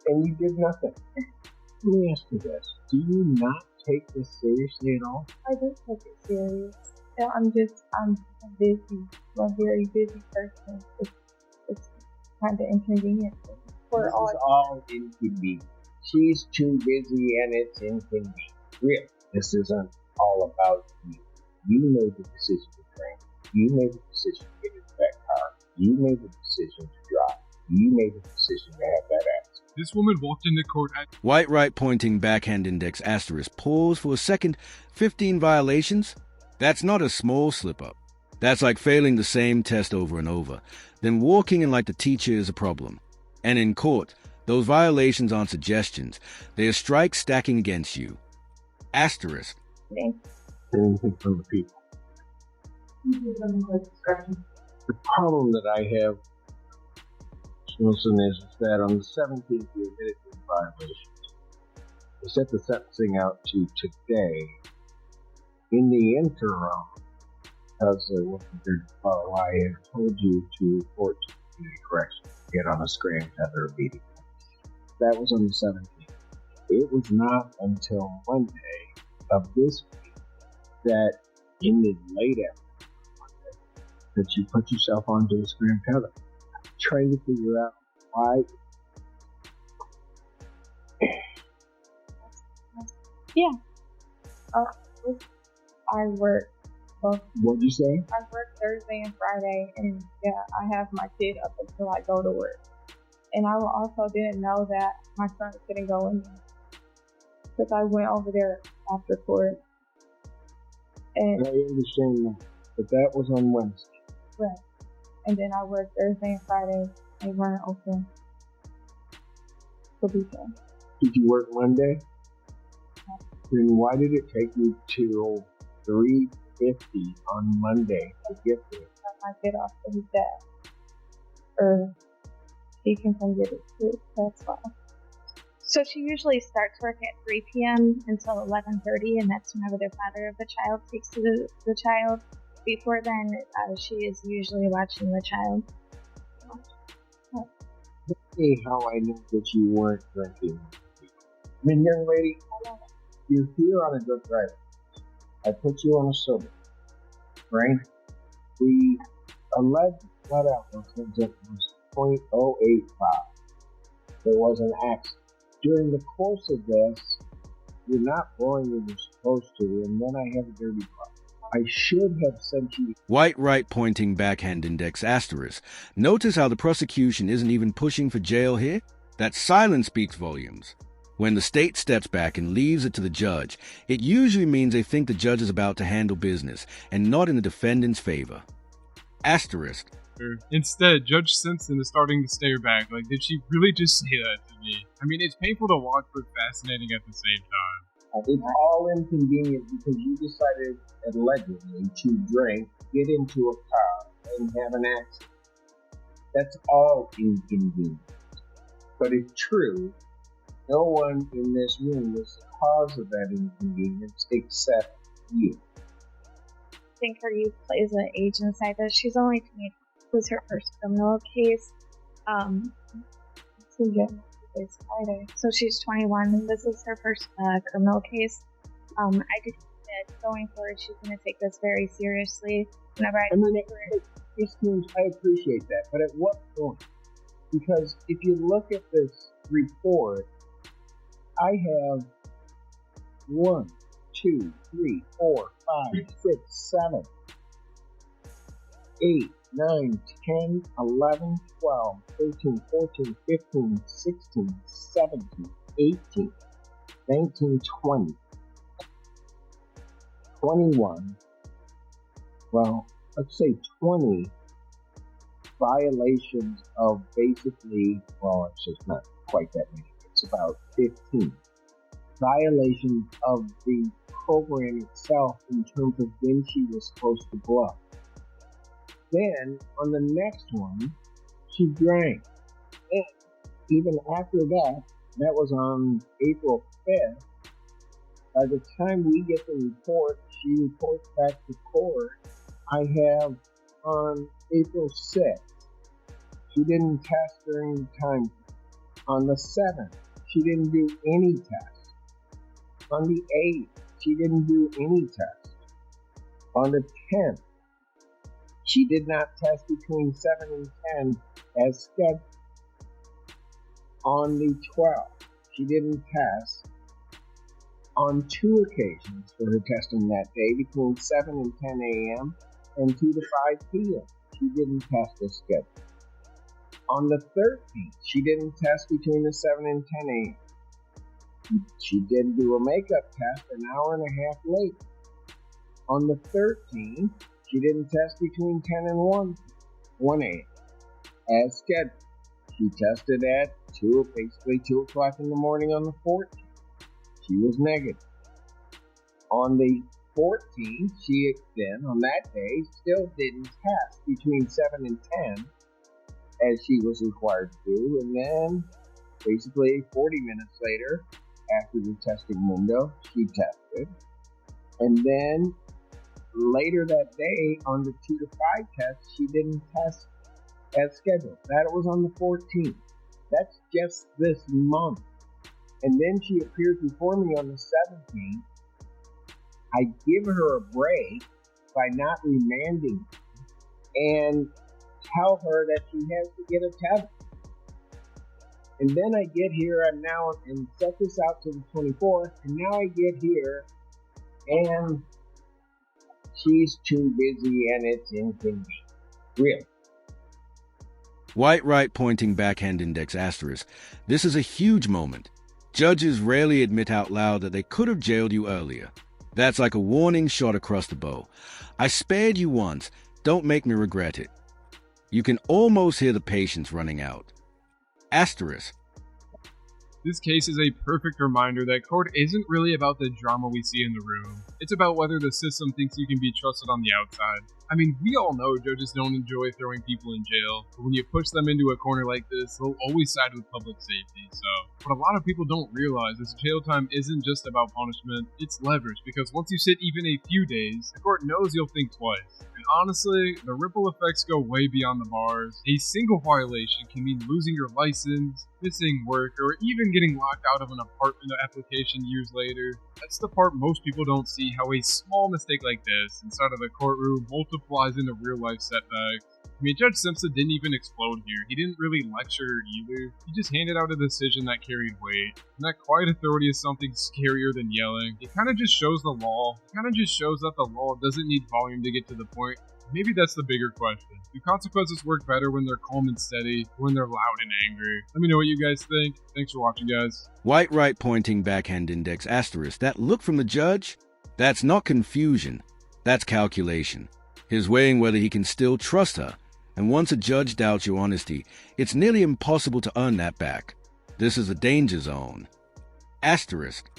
and you did nothing. Let me ask you this. Do you not take this seriously at all? I do take it serious. I'm busy. I'm a very busy person. It's kind of inconvenient for all. This is all inconvenient. She's too busy and it's inconvenient. Really, this isn't all about you. You made the decision to drink. You made the decision to get into that car. You made the decision to drive. You made the decision to have that accident. This woman walked into court at White right pointing backhand index asterisk pause for a second. 15 violations? That's not a small slip-up. That's like failing the same test over and over. Then walking in like the teacher is a problem. And in court, those violations aren't suggestions. They are strikes stacking against you. Asterisk. Anything from the people. The problem that I have, Wilson, is that on the 17th you admitted to the violations. They set the sentencing out to today. In the interim, because I wasn't there to follow, I had told you to report to community corrections, get on a scram tether immediately. That was on the 17th. It was not until Monday of this week that in the late afternoon Monday that you put yourself onto a scram tether. Trying to figure out why. Yeah. I work both. What'd you say? I work Thursday and Friday, and yeah, I have my kid up until I go to work. And I also didn't know that my son couldn't go in because I went over there after court. And I understand that, but that was on Wednesday. Right. And then I worked Thursday and Friday. They weren't open for weekend. Did you work Monday? No. Then why did it take you till 3:50 on Monday to get there? I get off to his dad. Or he can come get it too. That's why. So she usually starts work at 3 p.m. until 11:30, and that's whenever the father of the child takes to the child. Before then, she is usually watching the child. Let's see how I knew that you weren't drinking. I mean, young lady, you're here on a drug driving. I put you on a sober, right? We alleged blood alcohol content was 0.085. There was an accident. During the course of this, you're not blowing when you're supposed to, and then I have a dirty car. I should have sent you. White right pointing backhand index asterisk. Notice how the prosecution isn't even pushing for jail here? That silence speaks volumes. When the state steps back and leaves it to the judge, it usually means they think the judge is about to handle business and not in the defendant's favor. Asterisk. Instead, Judge Simpson is starting to stare back. Like, did she really just say that to me? I mean, it's painful to watch, but fascinating at the same time. It's all inconvenient because you decided, allegedly, to drink, get into a car, and have an accident. That's all inconvenient. But if true, no one in this room was the cause of that inconvenience except you. I think her youth plays an age inside this. She's only 20. It was her first criminal case. It's Friday. So she's 21, and this is her first criminal case. I did that going forward, she's going to take this very seriously. Whenever I appreciate that, but at what point? Because if you look at this report, I have 1, 2, 3, 4, 5, 6, 7, 8, 9, 10, 11, 12, 13, 14, 15, 16, 17, 18, 19, 20, 21, well, let's say 20 violations of basically, well, it's just not quite that many. It's about 15 violations of the program itself in terms of when she was supposed to blow. Then, on the next one, she drank. And even after that, that was on April 5th, by the time we get the report, she reports back to court, I have on April 6th. She didn't test during the time. On the 7th, she didn't do any tests. On the 8th, she didn't do any tests. On the 10th, she did not test between 7 and 10 as scheduled. On the 12th, she didn't test on 2 occasions for her testing that day between 7 and 10 a.m. and 2 to 5 p.m. She didn't test as scheduled. On the 13th, she didn't test between the 7 and 10 a.m. She did do a makeup test an hour and a half late. On the 13th, she didn't test between 10 and 1 a.m. as scheduled. She tested at basically 2 o'clock in the morning on the 14th. She was negative. On the 14th, she then, on that day, still didn't test between 7 and 10 as she was required to do. And then, basically 40 minutes later, after the testing window, she tested. And then, later that day, on the 2 to 5 test, she didn't test as scheduled. That was on the 14th. That's just this month. And then she appears before me on the 17th. I give her a break by not remanding and tell her that she has to get a test. And then I get here, I'm now, and set this out to the 24th, and now I get here, and she's too busy and it's inconvenient. Really. White right pointing backhand index asterisk. This is a huge moment. Judges rarely admit out loud that they could have jailed you earlier. That's like a warning shot across the bow. I spared you once. Don't make me regret it. You can almost hear the patience running out. Asterisk. This case is a perfect reminder that court isn't really about the drama we see in the room. It's about whether the system thinks you can be trusted on the outside. I mean, we all know judges don't enjoy throwing people in jail, but when you push them into a corner like this, they'll always side with public safety. So, what a lot of people don't realize is jail time isn't just about punishment, it's leverage, because once you sit even a few days, the court knows you'll think twice. And honestly, the ripple effects go way beyond the bars. A single violation can mean losing your license, missing work, or even getting locked out of an apartment application years later. That's the part most people don't see, how a small mistake like this inside of the courtroom multiplies into real life setbacks. I mean, Judge Simpson didn't even explode here. He didn't really lecture her either. He just handed out a decision that carried weight. And that quiet authority is something scarier than yelling. It kind of just shows the law. It kind of just shows that the law doesn't need volume to get to the point. Maybe that's the bigger question. Do consequences work better when they're calm and steady, or when they're loud and angry? Let me know what you guys think. Thanks for watching, guys. White right pointing backhand index asterisk. That look from the judge? That's not confusion. That's calculation. He's weighing whether he can still trust her. And once a judge doubts your honesty, it's nearly impossible to earn that back. This is a danger zone. Asterisk.